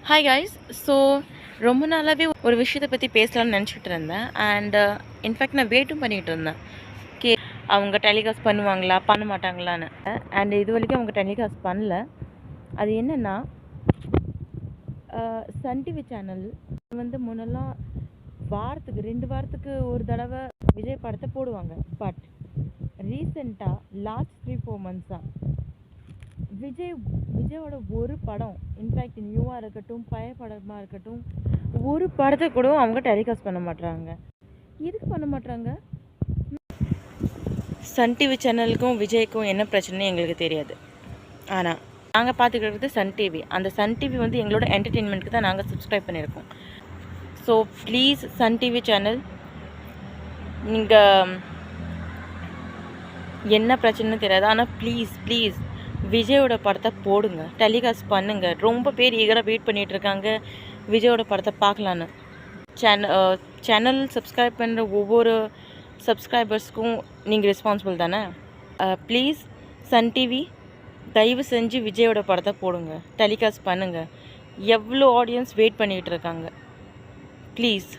Hi guys. So ரொம்ப நாளாகவே ஒரு விஷயத்தை பற்றி பேசலாம்னு நினச்சிக்கிட்டு இருந்தேன். அண்ட் இன்ஃபேக்ட் நான் வெயிட்டும் பண்ணிகிட்டு இருந்தேன். ஓகே, அவங்க டெலிகாஸ்ட் பண்ணுவாங்களா பண்ண மாட்டாங்களான்னு. அண்ட் இது வரைக்கும் அவங்க டெலிகாஸ்ட் பண்ணல. அது என்னென்னா, சன் டிவி சேனல் முன்னெல்லாம் வாரத்துக்கு 2 வாரத்துக்கு ஒரு தடவை விஜய் படத்தை போடுவாங்க. பட் ரீசெண்டாக லாஸ்ட் 3-4 மந்த்ஸாக விஜயோட ஒரு படம், இன்ஃபேக்ட் நியூவாக இருக்கட்டும் பழைய படமாக இருக்கட்டும், ஒரு படத்தை கூட அவங்க டெலிகாஸ்ட் பண்ண மாட்டாங்க. எதுக்கு பண்ண மாட்டாங்க? சன் டிவி சேனலுக்கும் விஜய்க்கும் என்ன பிரச்சனைன்னு எங்களுக்கு தெரியாது. ஆனால் நாங்கள் பார்த்துக்கிறது சன் டிவி. அந்த சன் டிவி எங்களோட என்டர்டெயின்மெண்ட்டுக்கு தான் நாங்கள் சப்ஸ்கிரைப் பண்ணியிருக்கோம். So please Sun TV channel, நீங்கள் என்ன பிரச்சனைன்னு தெரியாது, ஆனால் ப்ளீஸ் விஜயோட படத்தை போடுங்க, டெலிகாஸ்ட் பண்ணுங்கள். ரொம்ப பேர் ஈகராக வெயிட் பண்ணிகிட்ருக்காங்க விஜயோட படத்தை பார்க்கலான்னு. சேனல் சப்ஸ்கிரைப் பண்ணுற ஒவ்வொரு சப்ஸ்கிரைபர்ஸ்க்கும் நீங்கள் ரெஸ்பான்சிபிள் தானே. ப்ளீஸ் சன் டிவி தயவு செஞ்சு விஜயோட படத்தை போடுங்க, டெலிகாஸ்ட் பண்ணுங்கள். எவ்வளோ ஆடியன்ஸ் வெயிட் பண்ணிகிட்டு இருக்காங்க. ப்ளீஸ்.